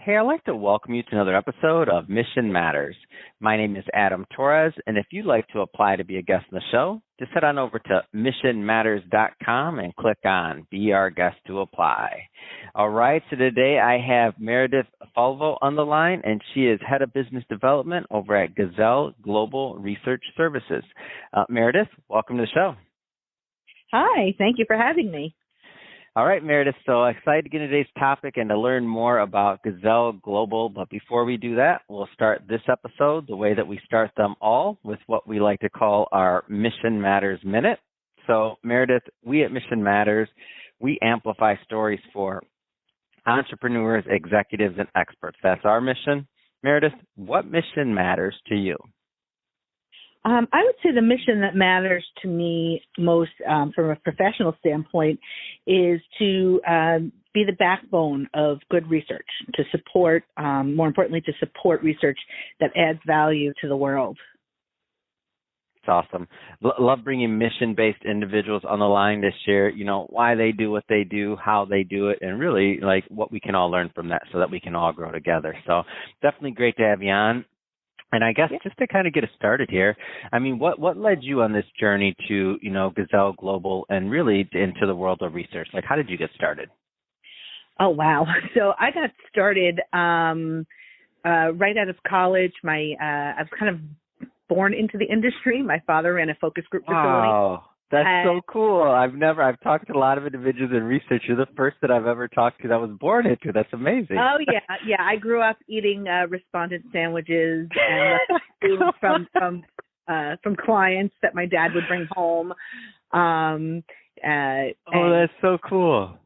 Hey, I'd like to welcome you to another episode of Mission Matters. My name is Adam Torres, and if you'd like to apply to be a guest on the show, just head on over to missionmatters.com and click on Be Our Guest to apply. All right, so today I have Meredith Falvo on the line, and she is Head of Business Development over at Gazelle Global Research Services. Meredith, welcome to the show. Hi, thank you for having me. All right, Meredith, so excited to get into today's topic and to learn more about Gazelle Global. But before we do that, we'll start this episode the way that we start them all, with what we like to call our Mission Matters Minute. So, Meredith, we at Mission Matters, we amplify stories for entrepreneurs, executives, and experts. That's our mission. Meredith, what mission matters to you? I would say the mission that matters to me most from a professional standpoint is to be the backbone of good research, to support, more importantly, to support research that adds value to the world. It's awesome. Love bringing mission-based individuals on the line to share, why they do what they do, how they do it, and really like what we can all learn from that so that we can all grow together. So definitely great to have you on. And I guess just to kind of get us started here, I mean, what led you on this journey to, Gazelle Global and really into the world of research? Like, how did you get started? Oh, wow. So I got started right out of college. I was kind of born into the industry. My father ran a focus group facility. Wow. That's so cool. I've talked to a lot of individuals in research. You're the first that I've ever talked to that was born into. That's amazing. Oh, yeah. I grew up eating respondent sandwiches and food from clients that my dad would bring home. That's so cool.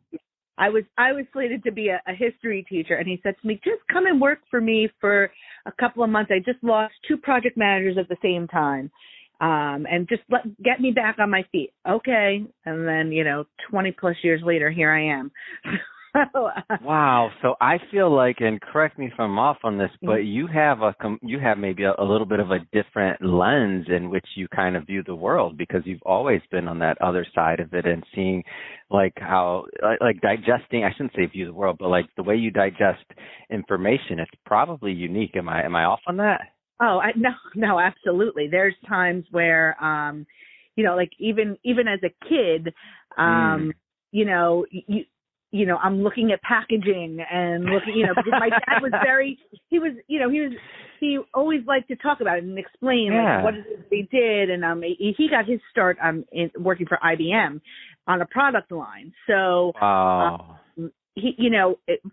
I was slated to be a history teacher, and he said to me, just come and work for me for a couple of months. I just lost 2 project managers at the same time. And just get me back on my feet. Okay. And then, 20 plus years later, here I am. Wow. So I feel like, and correct me if I'm off on this, but you have maybe a little bit of a different lens in which you kind of view the world, because you've always been on that other side of it and seeing like how, like digesting, I shouldn't say view the world, but like the way you digest information, it's probably unique. Am I off on that? Oh, no, absolutely. There's times where, like even as a kid, I'm looking at packaging and looking, because my dad was he always liked to talk about it and explain like what it is they did. And he got his start working for IBM on a product line. So, he,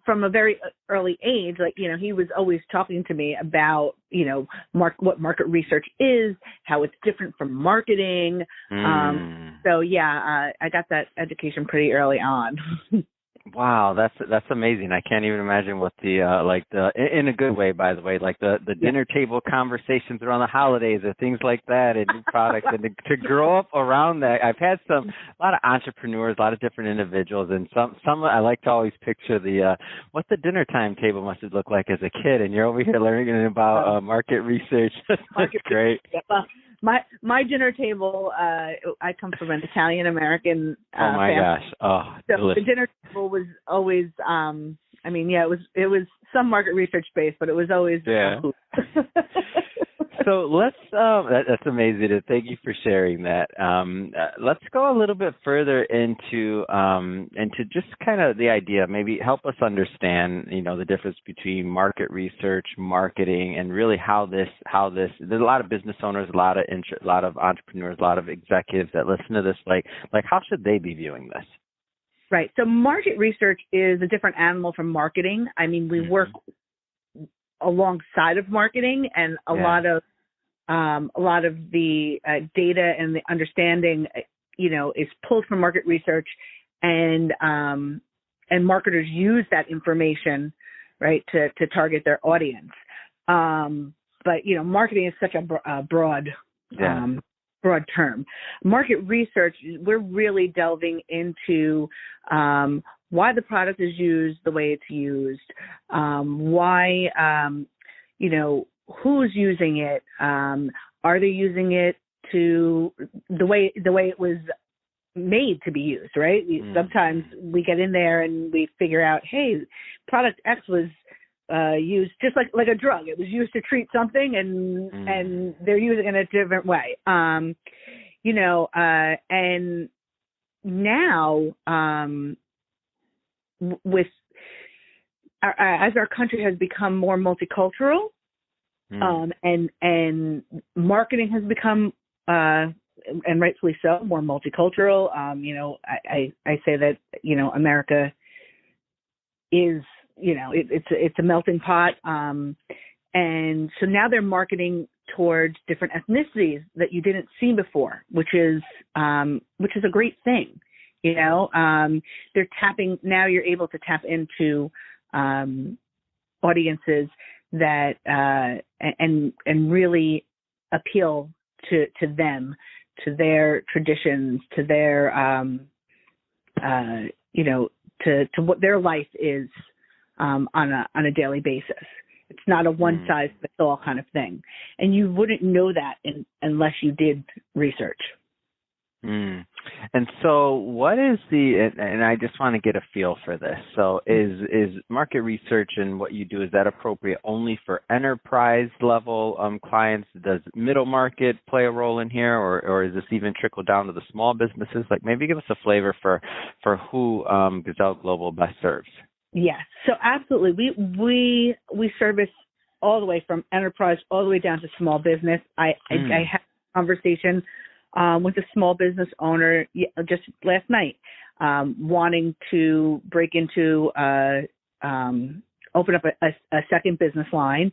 from a very early age, he was always talking to me about, what market research is, how it's different from marketing. I got that education pretty early on. Wow, that's amazing. I can't even imagine what the in a good way, by the way, like the dinner table conversations around the holidays or things like that, and new products, and to grow up around that. I've had a lot of entrepreneurs, a lot of different individuals, and some I like to always picture what the dinner time table must have looked like as a kid, and you're over here learning about market research. That's great. My dinner table, I come from an Italian American oh my family. Gosh. Oh, so delicious. the dinner table was always it was some market research based, but it was always food. So let's that's amazing. Thank you for sharing that. Let's go a little bit further into just kind of the idea. Maybe help us understand, the difference between market research, marketing, and really how this. There's a lot of business owners, a lot of entrepreneurs, a lot of executives that listen to this. Like how should they be viewing this? Right. So market research is a different animal from marketing. I mean, we work alongside of marketing, and a lot of the data and the understanding, is pulled from market research, and marketers use that information, right, to target their audience. But marketing is such a broad term. Market research, we're really delving into why the product is used the way it's used, why, who's using it, are they using it to the way it was made to be used, right? Sometimes we get in there and we figure out, hey, product X was used just like a drug. It was used to treat something, and they're using it in a different way. And now with as our country has become more multicultural, and marketing has become and rightfully so more multicultural. I say that America is it's a melting pot, and so now they're marketing towards different ethnicities that you didn't see before, which is a great thing. They're tapping now. You're able to tap into audiences that and really appeal to them, to their traditions, to their to what their life is on a daily basis. It's not a one size fits all kind of thing, and you wouldn't know that unless you did research. And so what is and I just want to get a feel for this. So is market research and what you do, is that appropriate only for enterprise level clients? Does middle market play a role in here, or is this even trickle down to the small businesses? Like, maybe give us a flavor for who Gazelle Global best serves. Yes. So absolutely. We service all the way from enterprise all the way down to small business. I had a conversation with a small business owner just last night, wanting to break into open up a second business line.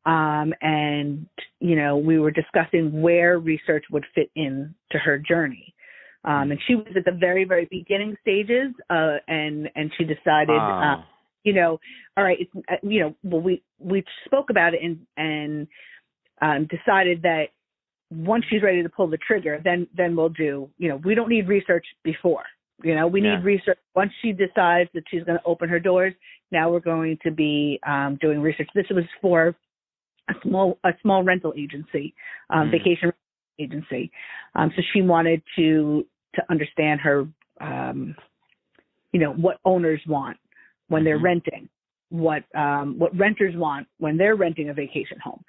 And we were discussing where research would fit in to her journey. And she was at the very, very beginning stages, and she decided, all right, well, we spoke about it and decided that once she's ready to pull the trigger, then we'll do, we don't need research before, we need research. Once she decides that she's going to open her doors, now we're going to be doing research. This was for a small rental agency, vacation agency. So she wanted to understand her, what owners want when they're renting, what renters want when they're renting a vacation home.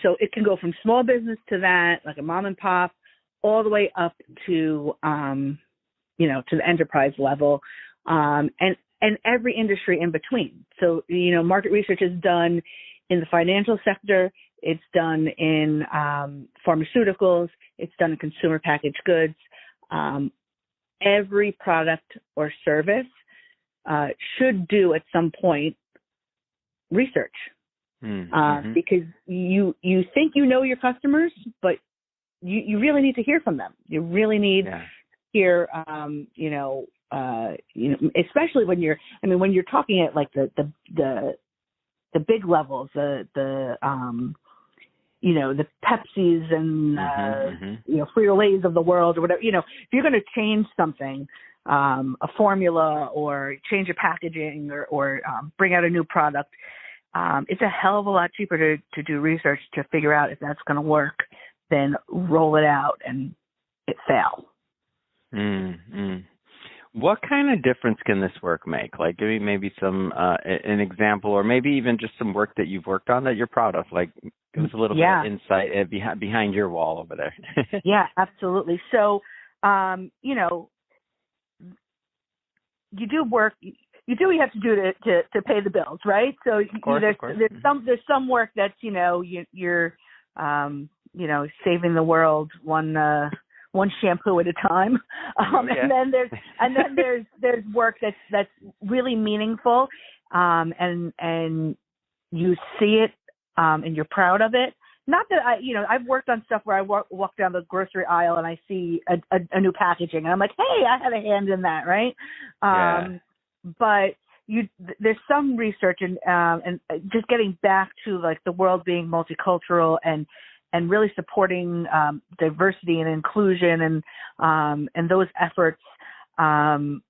So it can go from small business to that, like a mom and pop, all the way up to, to the enterprise level, and every industry in between. So, market research is done in the financial sector. It's done in pharmaceuticals. It's done in consumer packaged goods. Every product or service should do at some point research. Because you think your customers, but you really need to hear from them. You really need to hear, especially when you're talking at like the big levels, the Pepsis and Frito-Lays of the world or whatever. If you're going to change something, a formula, or change a packaging, or bring out a new product. It's a hell of a lot cheaper to do research to figure out if that's going to work than roll it out and it fail. What kind of difference can this work make? Like, give me maybe some an example, or maybe even just some work that you've worked on that you're proud of. Like, give us a little bit of insight behind your wall over there. Yeah, absolutely. So, you do work. You do what you have to do to pay the bills, right? So of course. there's some work that's you're saving the world one shampoo at a time, and then there's work that's really meaningful, and you see it, and you're proud of it. Not that I've worked on stuff where I walk down the grocery aisle and I see a new packaging and I'm like, hey, I had a hand in that, right? But there's some research and just getting back to like the world being multicultural and really supporting diversity and inclusion and those efforts. They're,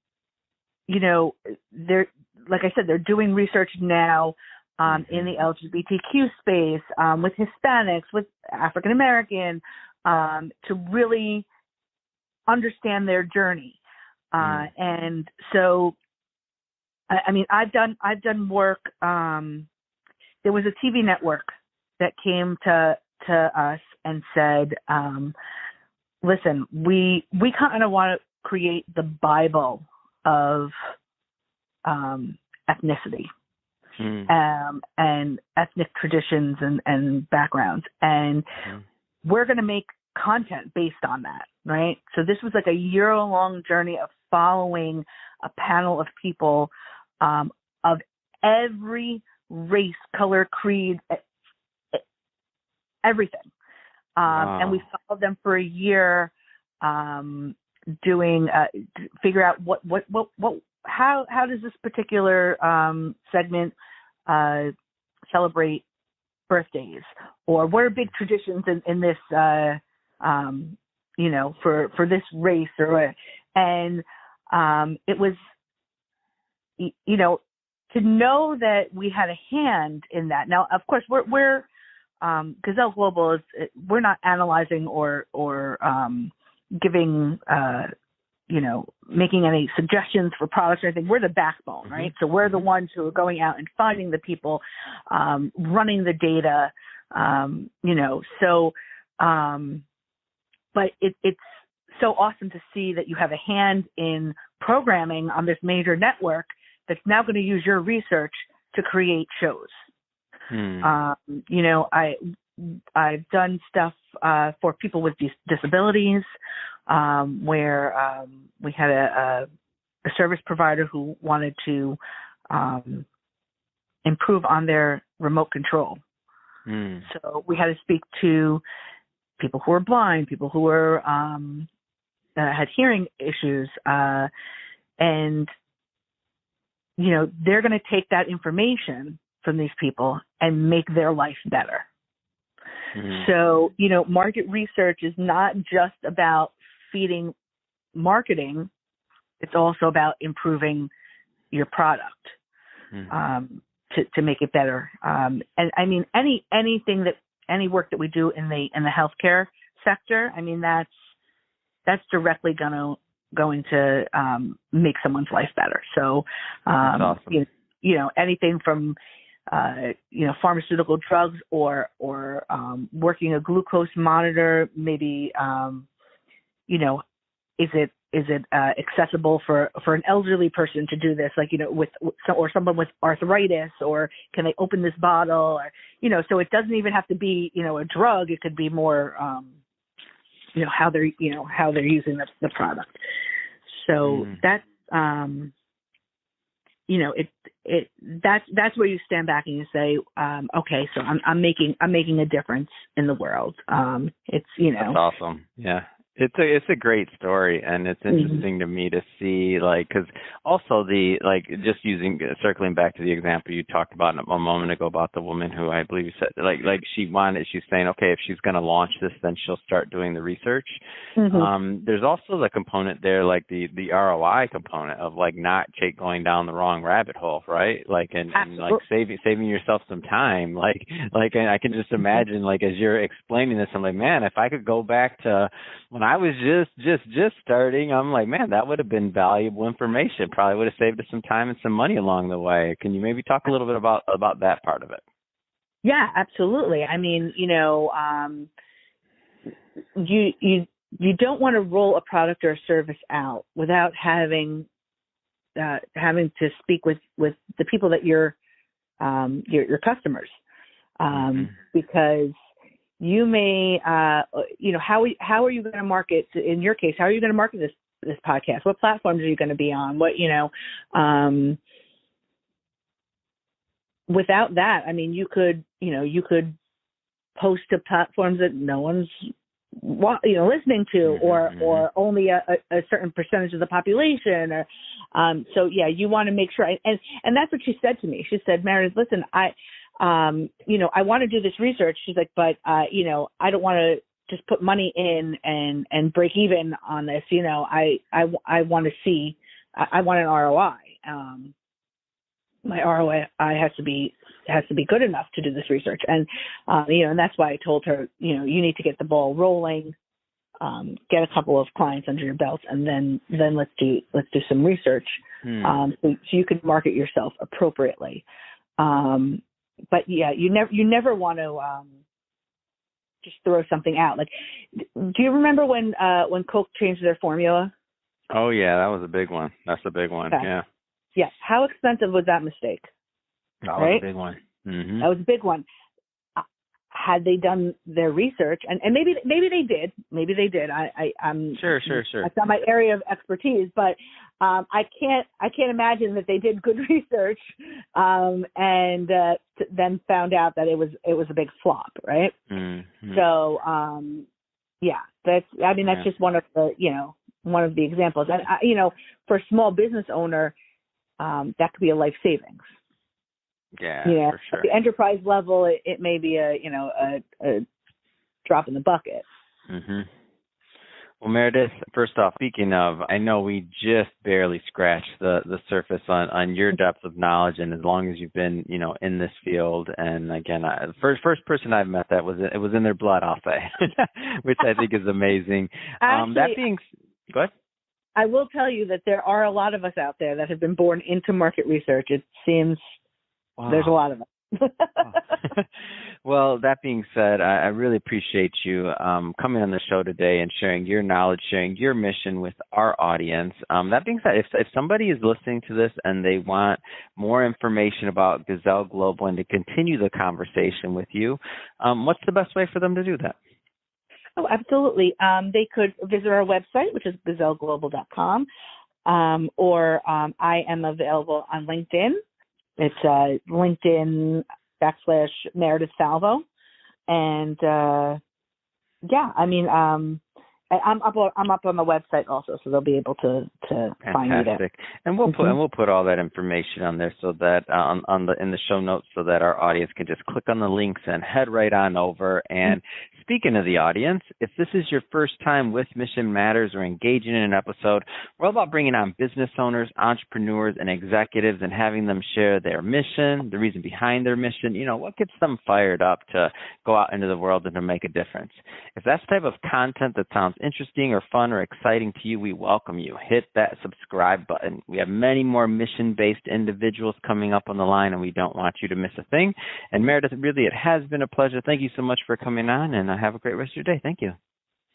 like I said, they're doing research now in the LGBTQ space, with Hispanics, with African American, to really understand their journey. And so, I've done work there was a TV network that came to us and said, listen, we kind of want to create the Bible of ethnicity and ethnic traditions and backgrounds. And we're going to make content based on that, right? So this was like a year-long journey of following a panel of people of every race, color, creed, everything. Wow. And we followed them for a year, doing figure out how does this particular segment celebrate birthdays, or what are big traditions in this for this race, and it was to know that we had a hand in that. Now, of course, we're Gazelle Global we're not analyzing or giving making any suggestions for products or anything. We're the backbone, right? So we're the ones who are going out and finding the people, running the data, but it's so awesome to see that you have a hand in programming on this major network that's now going to use your research to create shows. I've done stuff for people with disabilities, where we had a service provider who wanted to improve on their remote control. So we had to speak to people who were blind, people who were had hearing issues, and they're going to take that information from these people and make their life better. So, market research is not just about feeding marketing. It's also about improving your product to make it better. And I mean, any work that we do in the healthcare sector, I mean, that's directly going to make someone's life better. So, that's awesome. Anything from pharmaceutical drugs or working a glucose monitor, maybe, is it accessible for an elderly person to do this, or someone with arthritis, or can they open this bottle, or, so it doesn't even have to be, a drug. It could be more, how they're using the product. So that's, that's where you stand back and you say, okay, so I'm making a difference in the world. It's, That's awesome. Yeah. It's a great story, and it's interesting to me to see, because also just circling back to the example you talked about a moment ago about the woman who I believe you said, she's saying, okay, if she's going to launch this, then she'll start doing the research. There's also the component there, the ROI component of not going down the wrong rabbit hole, right? And saving yourself some time. And I can just imagine, as you're explaining this, I'm like, man, if I could go back to when I was just starting, I'm like, man, that would have been valuable information. Probably would have saved us some time and some money along the way. Can you maybe talk a little bit about that part of it? Yeah, absolutely. I mean, you don't want to roll a product or a service out without having to speak with the people that your customers, because you may, how are you going to market? In your case, how are you going to market this podcast? What platforms are you going to be on? Without that, I mean, you could post to platforms that no one's, listening to, or only a certain percentage of the population, or, so yeah, you want to make sure. And that's what she said to me. She said, Meredith, listen, I want to do this research. She's like, but, I don't want to just put money in and break even on this. I want to see, I want an ROI. My ROI has to be good enough to do this research. And, and that's why I told her, you need to get the ball rolling, get a couple of clients under your belt, and then let's do some research. So you can market yourself appropriately. but yeah, you never want to just throw something out. Like, do you remember when Coke changed their formula? Oh yeah, that was a big one. That's a big one. Okay. Yeah. Yeah. How expensive was that mistake? That Right? was a big one. Mm-hmm. That was a big one. Had they done their research, and maybe they did. Maybe they did. I'm Sure. That's not my area of expertise, but I can't imagine that they did good research and then found out that it was a big flop, right? Mm-hmm. So yeah, that's just one of the examples, and for a small business owner, that could be a life savings. Yeah, for sure. At the enterprise level, it may be a drop in the bucket. Mm-hmm. Well, Meredith, first off, speaking of, I know we just barely scratched the surface on your depth of knowledge, and as long as you've been, in this field, and again, the first person I've met that it was in their blood, I'll say, which I think is amazing. Actually, that being, go ahead. I will tell you that there are a lot of us out there that have been born into market research. It seems. Wow. There's a lot of them. Well, that being said, I really appreciate you coming on the show today and sharing your knowledge, sharing your mission with our audience. That being said, if somebody is listening to this and they want more information about Gazelle Global and to continue the conversation with you, what's the best way for them to do that? Oh, absolutely. They could visit our website, which is gazelleglobal.com, or I am available on LinkedIn. It's LinkedIn /Meredith Salvo. And I'm up on the website also, so they'll be able to find me there. And we'll put all that information on there so that in the show notes, so that our audience can just click on the links and head right on over. And speaking of the audience, if this is your first time with Mission Matters or engaging in an episode, we're all about bringing on business owners, entrepreneurs, and executives and having them share their mission, the reason behind their mission, what gets them fired up to go out into the world and to make a difference. If that's the type of content that sounds interesting or fun or exciting to you, we welcome you. Hit that subscribe button. We have many more mission-based individuals coming up on the line, and we don't want you to miss a thing. And Meredith, really, it has been a pleasure. Thank you so much for coming on, and have a great rest of your day. Thank you.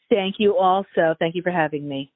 Thank you also. Thank you for having me.